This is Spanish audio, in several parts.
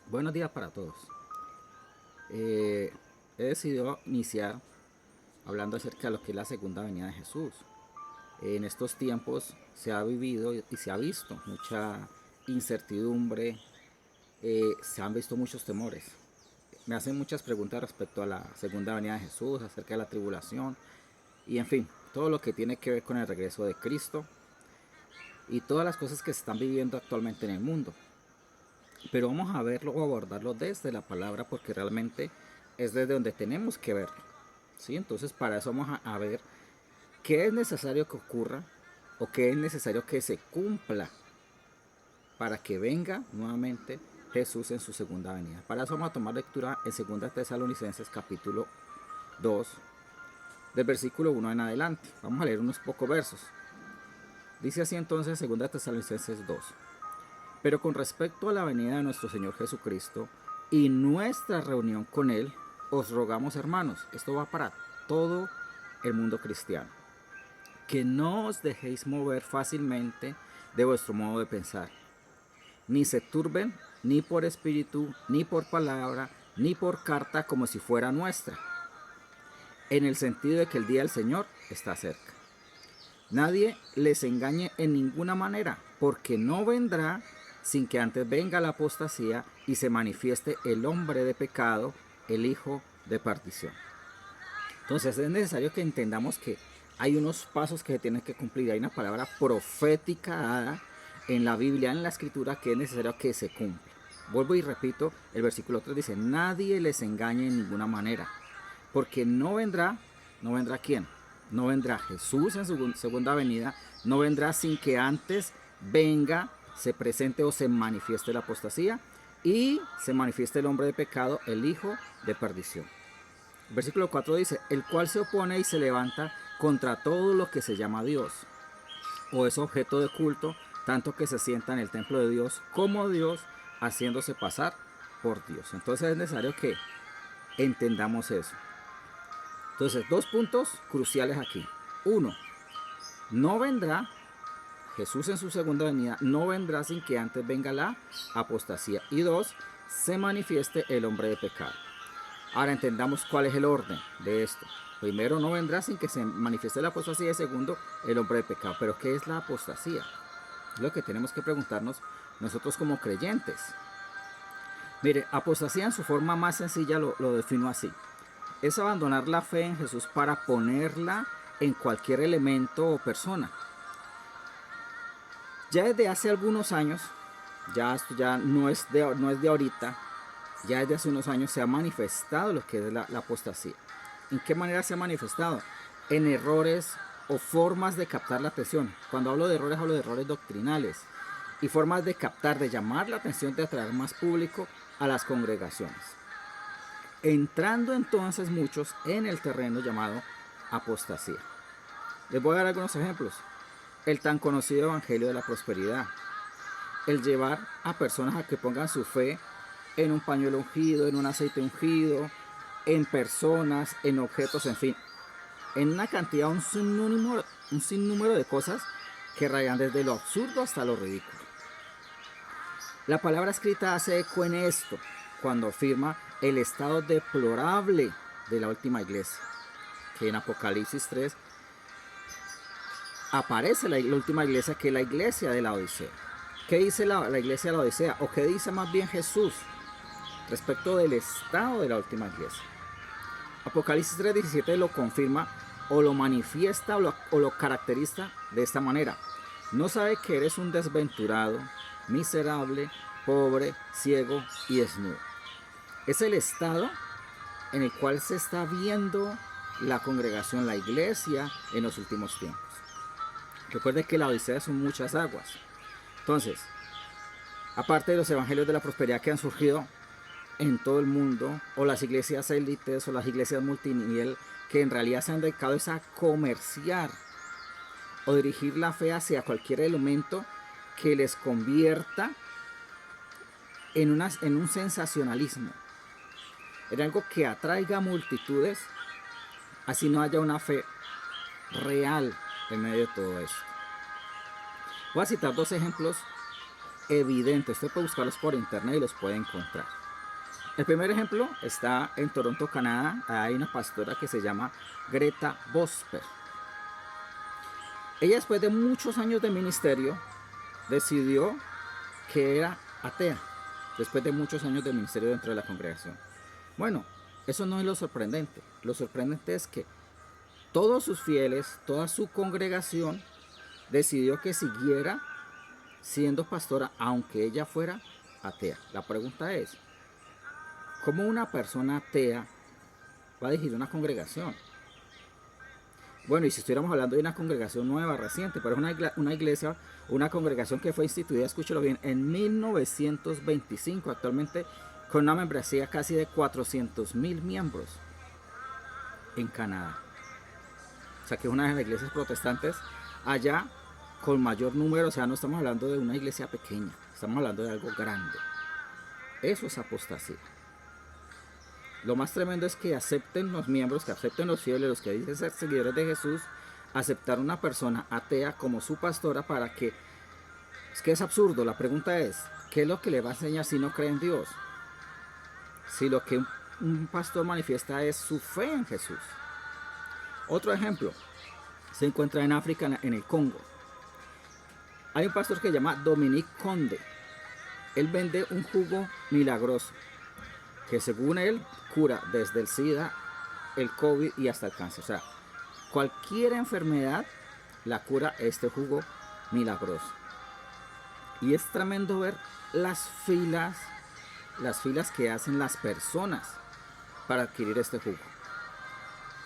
Buenos días para todos. He decidido iniciar hablando acerca de lo que es la segunda venida de Jesús. En estos tiempos se ha vivido y se ha visto mucha incertidumbre, se han visto muchos temores. Me hacen muchas preguntas respecto a la segunda venida de Jesús, acerca de la tribulación y en fin, todo lo que tiene que ver con el regreso de Cristo y todas las cosas que se están viviendo actualmente en el mundo. Pero vamos a verlo o abordarlo desde la palabra porque realmente es desde donde tenemos que verlo. ¿Sí? Entonces para eso vamos a ver qué es necesario que ocurra o qué es necesario que se cumpla para que venga nuevamente Jesús en su segunda venida. Para eso vamos a tomar lectura en 2 Tesalonicenses capítulo 2 del versículo 1 en adelante. Vamos a leer unos pocos versos. Dice así entonces 2 Tesalonicenses 2. Pero con respecto a la venida de nuestro Señor Jesucristo y nuestra reunión con Él, os rogamos, hermanos, esto va para todo el mundo cristiano, que no os dejéis mover fácilmente de vuestro modo de pensar, ni se turben ni por espíritu, ni por palabra, ni por carta como si fuera nuestra, en el sentido de que el día del Señor está cerca. Nadie les engañe en ninguna manera, porque no vendrá sin que antes venga la apostasía y se manifieste el hombre de pecado, el hijo de perdición. Entonces es necesario que entendamos que hay unos pasos que se tienen que cumplir. Hay una palabra profética dada en la Biblia, en la Escritura, que es necesario que se cumpla. Vuelvo y repito, el versículo 3 dice, nadie les engañe en ninguna manera, porque no vendrá quién, no vendrá Jesús en su segunda venida, no vendrá sin que antes venga, se presente o se manifieste la apostasía y se manifieste el hombre de pecado, el hijo de perdición. El versículo 4 dice, el cual se opone y se levanta contra todo lo que se llama Dios, o es objeto de culto, tanto que se sienta en el templo de Dios como Dios, haciéndose pasar por Dios. Entonces es necesario que entendamos eso. Entonces, dos puntos cruciales aquí. Uno, no vendrá Jesús en su segunda venida, no vendrá sin que antes venga la apostasía. Y dos, se manifieste el hombre de pecado. Ahora entendamos cuál es el orden de esto. Primero, no vendrá sin que se manifieste la apostasía. Y segundo, el hombre de pecado. Pero ¿qué es la apostasía? Es lo que tenemos que preguntarnos nosotros como creyentes. Mire, apostasía en su forma más sencilla lo defino así. Es abandonar la fe en Jesús para ponerla en cualquier elemento o persona. Ya desde hace algunos años, esto ya no es de ahorita, ya desde hace unos años se ha manifestado lo que es la apostasía. ¿En qué manera se ha manifestado? En errores o formas de captar la atención. Cuando hablo de errores, hablo de errores doctrinales y formas de captar, de llamar la atención, de atraer más público a las congregaciones. Entrando entonces muchos en el terreno llamado apostasía. Les voy a dar algunos ejemplos. El tan conocido evangelio de la prosperidad. El llevar a personas a que pongan su fe en un pañuelo ungido, en un aceite ungido, en personas, en objetos, en fin. En una cantidad, un sinnúmero de cosas que rayan desde lo absurdo hasta lo ridículo. La palabra escrita hace eco en esto cuando afirma el estado deplorable de la última iglesia, que en Apocalipsis 3 aparece la última iglesia, que es la iglesia de la Odisea. ¿Qué dice la iglesia de la Odisea? ¿O qué dice más bien Jesús respecto del estado de la última iglesia? Apocalipsis 3:17 lo confirma o lo manifiesta o lo caracteriza de esta manera. No sabe que eres un desventurado, miserable, pobre, ciego y desnudo. Es el estado en el cual se está viendo la congregación, la iglesia en los últimos tiempos. Recuerde que la Odisea son muchas aguas. Entonces, aparte de los evangelios de la prosperidad que han surgido en todo el mundo, o las iglesias élites o las iglesias multinivel que en realidad se han dedicado a comerciar o dirigir la fe hacia cualquier elemento que les convierta en un sensacionalismo, en algo que atraiga multitudes, así no haya una fe real en medio de todo esto. Voy a citar dos ejemplos evidentes. Usted puede buscarlos por internet y los puede encontrar. El primer ejemplo está en Toronto, Canadá. Hay una pastora que se llama Greta Bosper. Ella, después de muchos años de ministerio, decidió que era atea. Después de muchos años de ministerio dentro de la congregación. Bueno, eso no es lo sorprendente. Lo sorprendente es que todos sus fieles, toda su congregación, decidió que siguiera siendo pastora aunque ella fuera atea. La pregunta es, ¿cómo una persona atea va a dirigir una congregación? Bueno, y si estuviéramos hablando de una congregación nueva, reciente, pero es una iglesia, una congregación que fue instituida, escúchelo bien, en 1925, actualmente con una membresía casi de 400,000 miembros en Canadá. O sea que es una de las iglesias protestantes allá con mayor número. O sea, no estamos hablando de una iglesia pequeña, estamos hablando de algo grande. Eso es apostasía. Lo más tremendo es que acepten los miembros, que acepten los fieles, los que dicen ser seguidores de Jesús, aceptar una persona atea como su pastora para que... Es que es absurdo. La pregunta es, ¿qué es lo que le va a enseñar si no cree en Dios? Si lo que un pastor manifiesta es su fe en Jesús. Otro ejemplo se encuentra en África, en el Congo. Hay un pastor que se llama Dominique Conde. Él vende un jugo milagroso que, según él, cura desde el SIDA, el COVID y hasta el cáncer. O sea, cualquier enfermedad la cura este jugo milagroso. Y es tremendo ver las filas que hacen las personas para adquirir este jugo.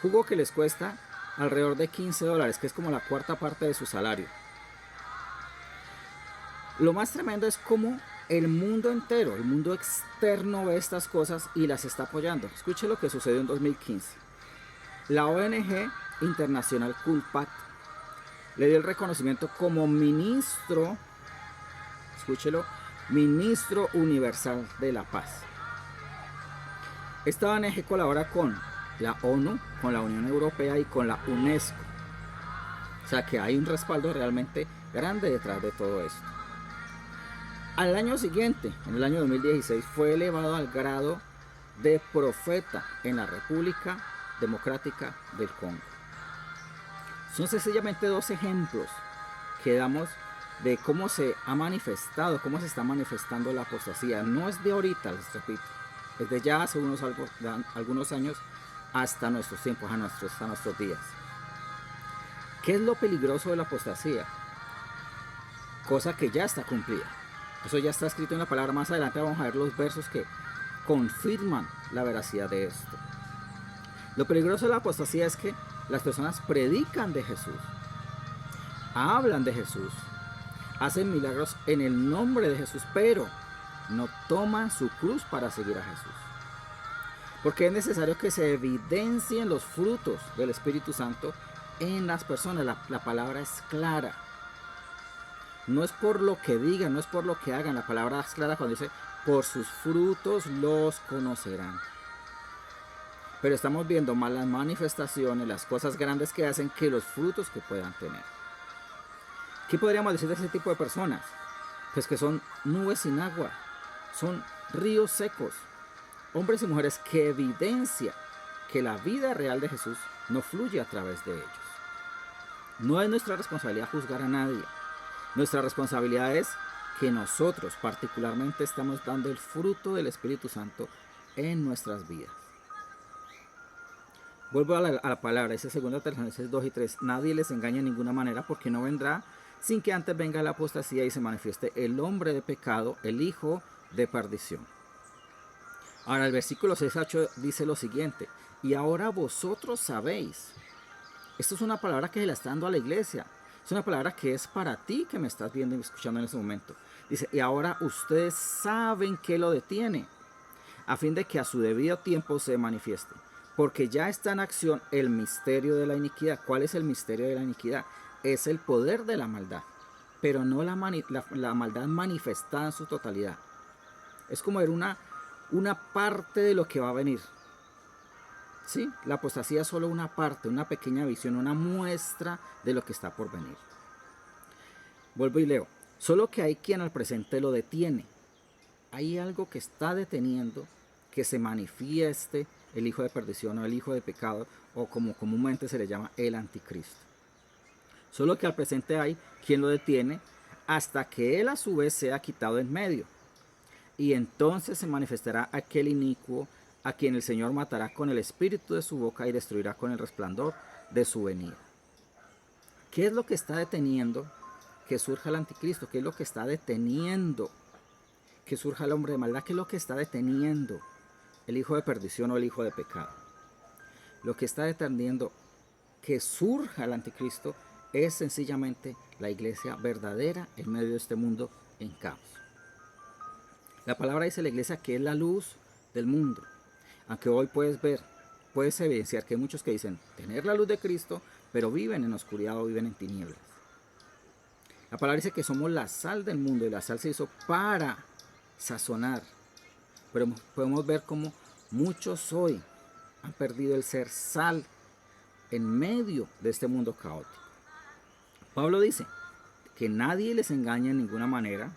Jugo que les cuesta alrededor de $15, que es como la cuarta parte de su salario. Lo más tremendo es cómo el mundo entero, el mundo externo, ve estas cosas y las está apoyando. Escuche lo que sucedió en 2015. La ONG internacional Culpat le dio el reconocimiento como ministro, escúchelo, ministro universal de la paz. Esta ONG colabora con la ONU, con la Unión Europea y con la UNESCO. O sea que hay un respaldo realmente grande detrás de todo esto. Al año siguiente, en el año 2016, fue elevado al grado de profeta en la República Democrática del Congo. Son sencillamente dos ejemplos que damos de cómo se ha manifestado, cómo se está manifestando la apostasía. No es de ahorita, les repito, es de ya hace algunos años hasta nuestros tiempos, hasta nuestros días. ¿Qué es lo peligroso de la apostasía? Cosa que ya está cumplida. Eso ya está escrito en la palabra. Más adelante vamos a ver los versos que confirman la veracidad de esto. Lo peligroso de la apostasía es que las personas predican de Jesús, hablan de Jesús, hacen milagros en el nombre de Jesús, pero no toman su cruz para seguir a Jesús. Porque es necesario que se evidencien los frutos del Espíritu Santo en las personas. La palabra es clara. No es por lo que digan, no es por lo que hagan. La palabra es clara cuando dice, por sus frutos los conocerán. Pero estamos viendo más las manifestaciones, las cosas grandes que hacen, que los frutos que puedan tener. ¿Qué podríamos decir de ese tipo de personas? Pues que son nubes sin agua, son ríos secos, hombres y mujeres que evidencian que la vida real de Jesús no fluye a través de ellos. No es nuestra responsabilidad juzgar a nadie. Nuestra responsabilidad es que nosotros particularmente estamos dando el fruto del Espíritu Santo en nuestras vidas. Vuelvo a la palabra, dice 2 Tesalonicenses 2 y 3. Nadie les engaña de ninguna manera, porque no vendrá sin que antes venga la apostasía y se manifieste el hombre de pecado, el hijo de perdición. Ahora el versículo 6-8 dice lo siguiente: y ahora vosotros sabéis. Esto es una palabra que se la está dando a la iglesia. Es una palabra que es para ti que me estás viendo y escuchando en este momento. Dice, y ahora ustedes saben qué lo detiene, a fin de que a su debido tiempo se manifieste. Porque ya está en acción el misterio de la iniquidad. ¿Cuál es el misterio de la iniquidad? Es el poder de la maldad, pero no la maldad manifestada en su totalidad. Es como ver una parte de lo que va a venir. ¿Sí? La apostasía es solo una parte, una pequeña visión, una muestra de lo que está por venir. Vuelvo y leo. Solo que hay quien al presente lo detiene. Hay algo que está deteniendo que se manifieste el hijo de perdición o el hijo de pecado, o como comúnmente se le llama, el anticristo. Solo que al presente hay quien lo detiene hasta que él a su vez sea quitado en medio. Y entonces se manifestará aquel inicuo a quien el Señor matará con el espíritu de su boca y destruirá con el resplandor de su venida. ¿Qué es lo que está deteniendo que surja el anticristo? ¿Qué es lo que está deteniendo que surja el hombre de maldad? ¿Qué es lo que está deteniendo el hijo de perdición o el hijo de pecado? Lo que está deteniendo que surja el anticristo es sencillamente la iglesia verdadera en medio de este mundo en caos. La palabra dice la iglesia que es la luz del mundo. Aunque hoy puedes evidenciar que hay muchos que dicen tener la luz de Cristo, pero viven en oscuridad o viven en tinieblas. La palabra dice que somos la sal del mundo y la sal se hizo para sazonar. Pero podemos ver cómo muchos hoy han perdido el ser sal en medio de este mundo caótico. Pablo dice que nadie les engaña en ninguna manera,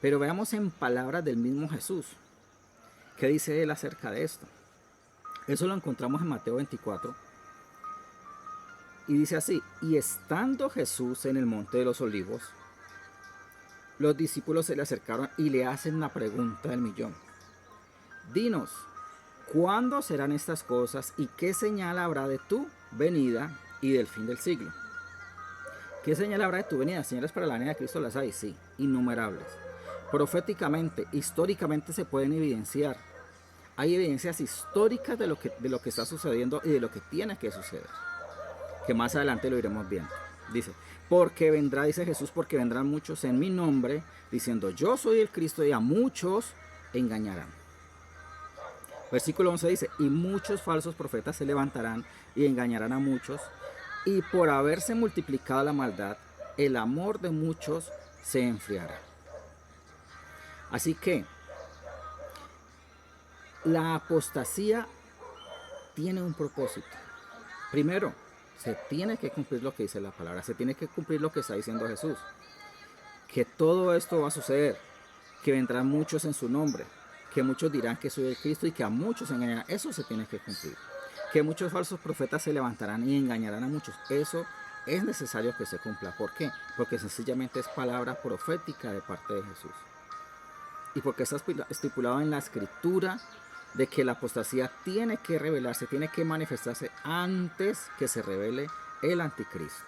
pero veamos en palabras del mismo Jesús. ¿Qué dice él acerca de esto? Eso lo encontramos en Mateo 24. Y dice así: y estando Jesús en el monte de los olivos, los discípulos se le acercaron y le hacen la pregunta del millón. Dinos, ¿cuándo serán estas cosas y qué señal habrá de tu venida y del fin del siglo? ¿Qué señal habrá de tu venida? Señales para la venida de Cristo las hay, sí, innumerables. Proféticamente, históricamente se pueden evidenciar. Hay evidencias históricas de lo que está sucediendo y de lo que tiene que suceder, que más adelante lo iremos viendo. Dice, porque vendrá, dice Jesús, porque vendrán muchos en mi nombre, diciendo yo soy el Cristo, y a muchos engañarán. Versículo 11 dice, y muchos falsos profetas se levantarán y engañarán a muchos, y por haberse multiplicado la maldad, el amor de muchos se enfriará. Así que la apostasía tiene un propósito. Primero, se tiene que cumplir lo que dice la palabra, se tiene que cumplir lo que está diciendo Jesús. Que todo esto va a suceder, que vendrán muchos en su nombre, que muchos dirán que soy el Cristo y que a muchos engañarán. Eso se tiene que cumplir. Que muchos falsos profetas se levantarán y engañarán a muchos. Eso es necesario que se cumpla. ¿Por qué? Porque sencillamente es palabra profética de parte de Jesús. Y porque está estipulado en la Escritura de que la apostasía tiene que revelarse, tiene que manifestarse antes que se revele el anticristo.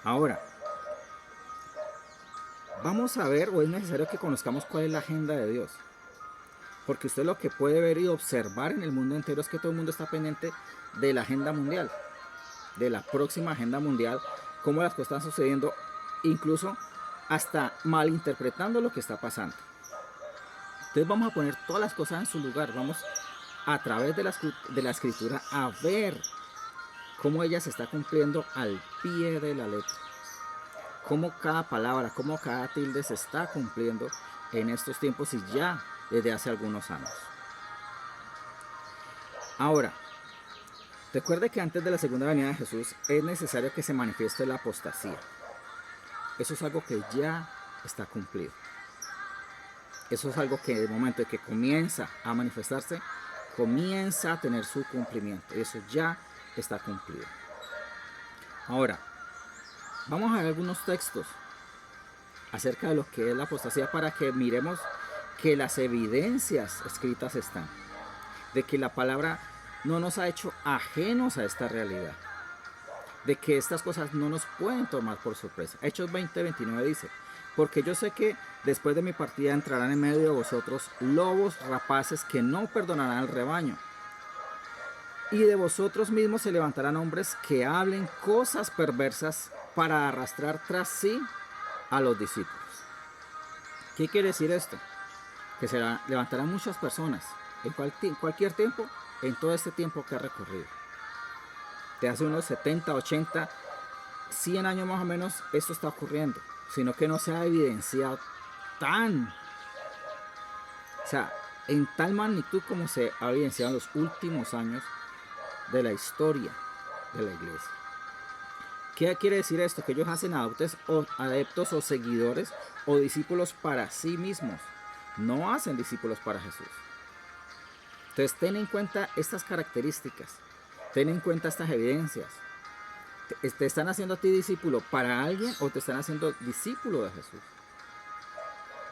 Ahora, vamos a ver, o es necesario que conozcamos cuál es la agenda de Dios. Porque usted lo que puede ver y observar en el mundo entero es que todo el mundo está pendiente de la agenda mundial, de la próxima agenda mundial, cómo las cosas están sucediendo, incluso hasta malinterpretando lo que está pasando. Entonces vamos a poner todas las cosas en su lugar, vamos a través de la escritura a ver cómo ella se está cumpliendo al pie de la letra. Cómo cada palabra, cómo cada tilde se está cumpliendo en estos tiempos y ya desde hace algunos años. Ahora, recuerde que antes de la segunda venida de Jesús es necesario que se manifieste la apostasía. Eso es algo que ya está cumplido. Eso es algo que en el momento en que comienza a manifestarse, comienza a tener su cumplimiento. Eso ya está cumplido. Ahora, vamos a ver algunos textos acerca de lo que es la apostasía para que miremos que las evidencias escritas están. De que la palabra no nos ha hecho ajenos a esta realidad. De que estas cosas no nos pueden tomar por sorpresa. Hechos 20:29 dice, porque yo sé que después de mi partida entrarán en medio de vosotros lobos rapaces que no perdonarán al rebaño. Y de vosotros mismos se levantarán hombres que hablen cosas perversas para arrastrar tras sí a los discípulos. ¿Qué quiere decir esto? Que se levantarán muchas personas en cualquier tiempo, en todo este tiempo que ha recorrido. De hace unos 70, 80, 100 años más o menos, esto está ocurriendo, sino que no se ha evidenciado en tal magnitud como se ha evidenciado en los últimos años de la historia de la iglesia. ¿Qué quiere decir esto? Que ellos hacen adeptos o seguidores o discípulos para sí mismos. No hacen discípulos para Jesús. Entonces ten en cuenta estas características. Ten en cuenta estas evidencias. ¿Te están haciendo a ti discípulo para alguien o te están haciendo discípulo de Jesús?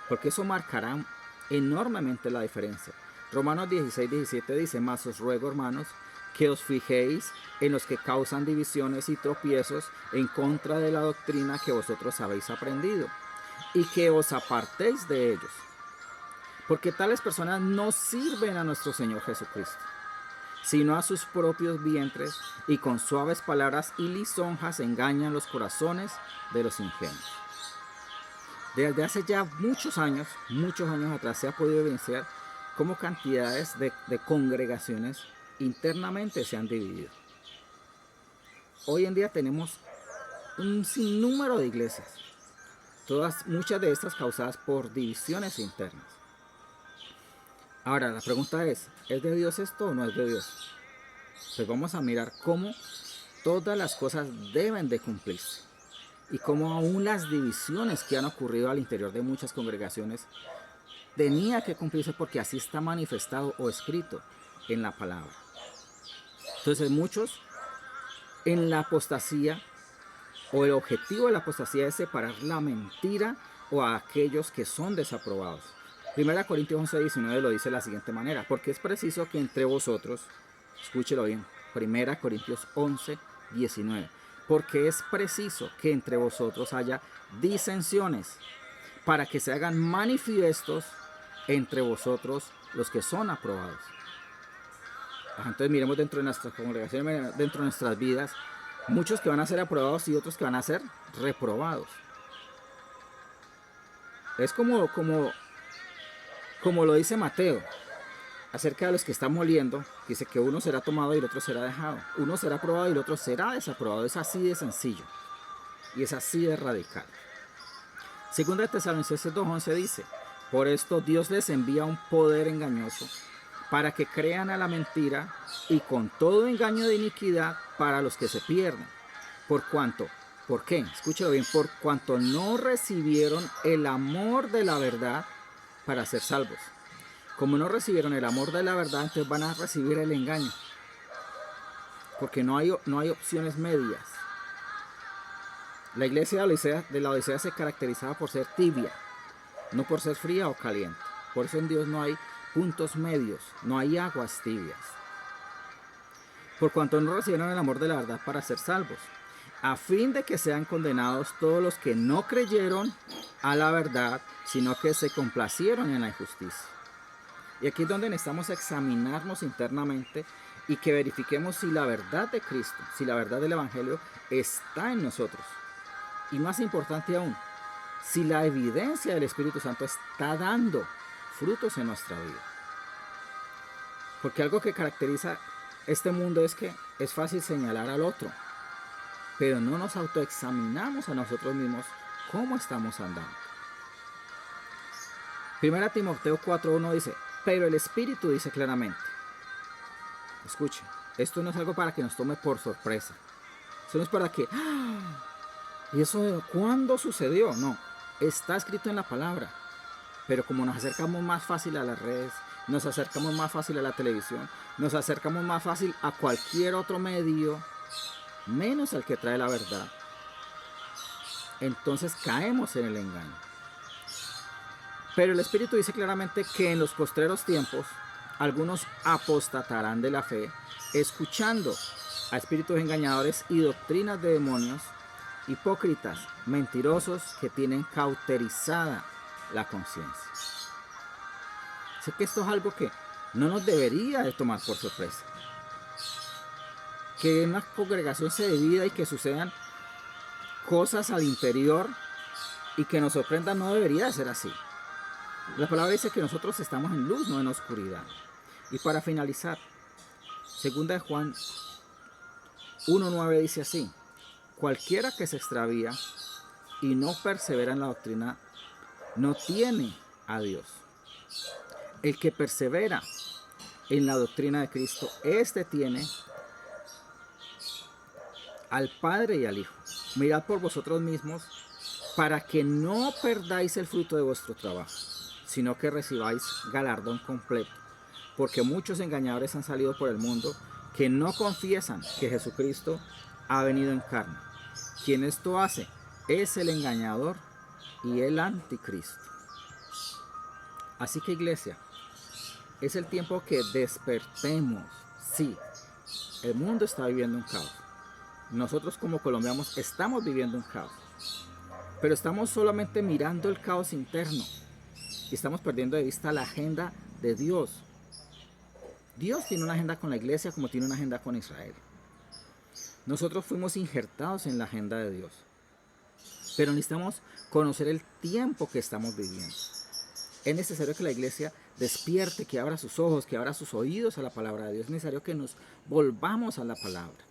Porque eso marcará enormemente la diferencia. Romanos 16:17 dice: mas os ruego, hermanos, que os fijéis en los que causan divisiones y tropiezos en contra de la doctrina que vosotros habéis aprendido, y que os apartéis de ellos. Porque tales personas no sirven a nuestro Señor Jesucristo, sino a sus propios vientres, y con suaves palabras y lisonjas engañan los corazones de los ingenuos. Desde hace ya muchos años atrás, se ha podido evidenciar cómo cantidades de congregaciones internamente se han dividido. Hoy en día tenemos un sinnúmero de iglesias, muchas de estas causadas por divisiones internas. Ahora, la pregunta ¿es de Dios esto o no es de Dios? Pues vamos a mirar cómo todas las cosas deben de cumplirse y cómo aún las divisiones que han ocurrido al interior de muchas congregaciones tenía que cumplirse, porque así está manifestado o escrito en la palabra. Entonces muchos en la apostasía, o el objetivo de la apostasía es separar la mentira o a aquellos que son desaprobados. 1 Corintios 11:19 lo dice de la siguiente manera: porque es preciso que entre vosotros, escúchelo bien, 1 Corintios 11:19, porque es preciso que entre vosotros haya disensiones, para que se hagan manifiestos entre vosotros los que son aprobados. Entonces miremos dentro de nuestras congregaciones, dentro de nuestras vidas, muchos que van a ser aprobados y otros que van a ser reprobados. Es como lo dice Mateo acerca de los que están moliendo. Dice que uno será tomado y el otro será dejado. Uno será aprobado y el otro será desaprobado. Es así de sencillo y es así de radical. Segunda de Tesalonicenses 2:11 dice: por esto Dios les envía un poder engañoso, para que crean a la mentira, y con todo engaño de iniquidad para los que se pierden. ¿Por qué? Escúchalo bien: por cuanto no recibieron el amor de la verdad para ser salvos. Como no recibieron el amor de la verdad, entonces van a recibir el engaño. Porque no hay opciones medias. La iglesia de la Odisea se caracterizaba por ser tibia, no por ser fría o caliente. Por eso en Dios no hay puntos medios, no hay aguas tibias. Por cuanto no recibieron el amor de la verdad para ser salvos, a fin de que sean condenados todos los que no creyeron a la verdad, sino que se complacieron en la injusticia. Y aquí es donde necesitamos examinarnos internamente y que verifiquemos si la verdad de Cristo, si la verdad del Evangelio está en nosotros. Y más importante aún, si la evidencia del Espíritu Santo está dando frutos en nuestra vida. Porque algo que caracteriza este mundo es que es fácil señalar al otro, pero no nos autoexaminamos a nosotros mismos cómo estamos andando. 1 Timoteo 4:1 dice: pero el Espíritu dice claramente. Escuche, esto no es algo para que nos tome por sorpresa. Eso no es para que ¿y eso cuándo sucedió? No, está escrito en la palabra. Pero como nos acercamos más fácil a las redes, nos acercamos más fácil a la televisión, nos acercamos más fácil a cualquier otro medio, menos al que trae la verdad, entonces caemos en el engaño. Pero el Espíritu dice claramente que en los postreros tiempos algunos apostatarán de la fe, escuchando a espíritus engañadores y doctrinas de demonios, hipócritas, mentirosos, que tienen cauterizada la conciencia. Sé que esto es algo que no nos debería de tomar por sorpresa. Que una congregación se divida y que sucedan cosas al interior y que nos sorprendan no debería de ser así. La palabra dice que nosotros estamos en luz, no en oscuridad. Y para finalizar, 2 de Juan 1:9 dice así: cualquiera que se extravía y no persevera en la doctrina no tiene a Dios. El que persevera en la doctrina de Cristo, este tiene al Padre y al Hijo. mirad por vosotros mismos, para que no perdáis el fruto de vuestro trabajo, sino que recibáis galardón completo. Porque muchos engañadores han salido por el mundo que no confiesan que Jesucristo ha venido en carne. Quien esto hace es el engañador y el anticristo. Así que, iglesia, es el tiempo que despertemos. Sí, el mundo está viviendo un caos. Nosotros como colombianos estamos viviendo un caos. Pero estamos solamente mirando el caos interno y estamos perdiendo de vista la agenda de Dios. Dios tiene una agenda con la iglesia como tiene una agenda con Israel. Nosotros fuimos injertados en la agenda de Dios. Pero necesitamos conocer el tiempo que estamos viviendo. Es necesario que la iglesia despierte, que abra sus ojos, que abra sus oídos a la palabra de Dios. Es necesario que nos volvamos a la palabra.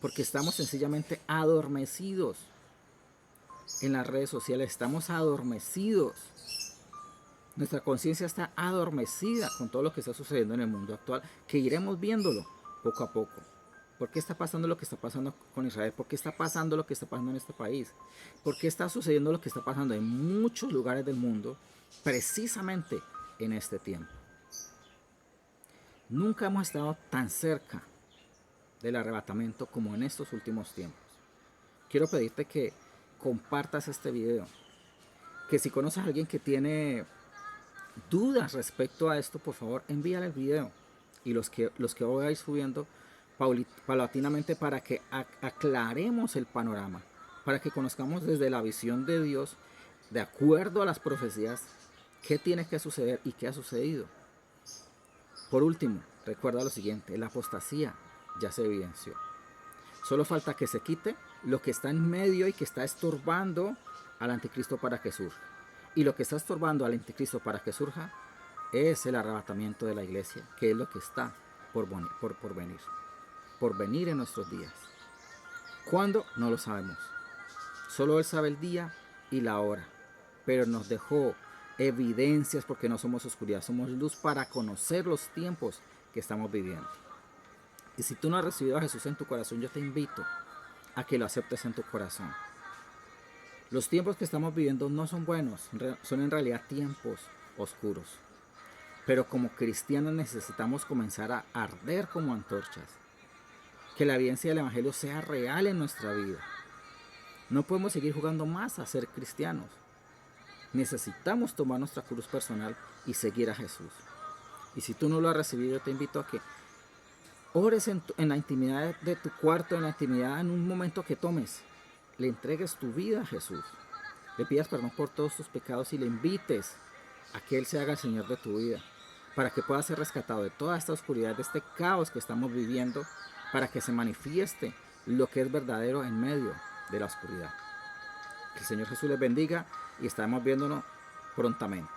Porque estamos sencillamente adormecidos. En las redes sociales estamos adormecidos. Nuestra conciencia está adormecida con todo lo que está sucediendo en el mundo actual, que iremos viéndolo poco a poco. ¿Por qué está pasando lo que está pasando con Israel? ¿Por qué está pasando lo que está pasando en este país? ¿Por qué está sucediendo lo que está pasando en muchos lugares del mundo precisamente en este tiempo? Nunca hemos estado tan cerca del arrebatamiento como en estos últimos tiempos. Quiero pedirte que compartas este video, que si conoces a alguien que tiene dudas respecto a esto, por favor envíale el video, y los que voy a ir subiendo paulatinamente para que aclaremos el panorama, para que conozcamos desde la visión de Dios, de acuerdo a las profecías, qué tiene que suceder y qué ha sucedido. Por último, recuerda lo siguiente: la apostasía ya se evidenció. Solo falta que se quite lo que está en medio y que está estorbando al anticristo para que surja. Y lo que está estorbando al anticristo para que surja es el arrebatamiento de la iglesia, que es lo que está por venir en nuestros días. ¿Cuándo? No lo sabemos. Solo Él sabe el día y la hora. Pero nos dejó evidencias, porque no somos oscuridad, somos luz para conocer los tiempos que estamos viviendo. Y si tú no has recibido a Jesús en tu corazón, yo te invito a que lo aceptes en tu corazón. Los tiempos que estamos viviendo no son buenos, son en realidad tiempos oscuros. Pero como cristianos necesitamos comenzar a arder como antorchas. Que la evidencia del Evangelio sea real en nuestra vida. No podemos seguir jugando más a ser cristianos. Necesitamos tomar nuestra cruz personal y seguir a Jesús. Y si tú no lo has recibido, te invito a que ores en la intimidad de tu cuarto, en la intimidad, en un momento que tomes. Le entregues tu vida a Jesús. Le pidas perdón por todos tus pecados y le invites a que Él se haga el Señor de tu vida. Para que puedas ser rescatado de toda esta oscuridad, de este caos que estamos viviendo. Para que se manifieste lo que es verdadero en medio de la oscuridad. Que el Señor Jesús les bendiga y estaremos viéndonos prontamente.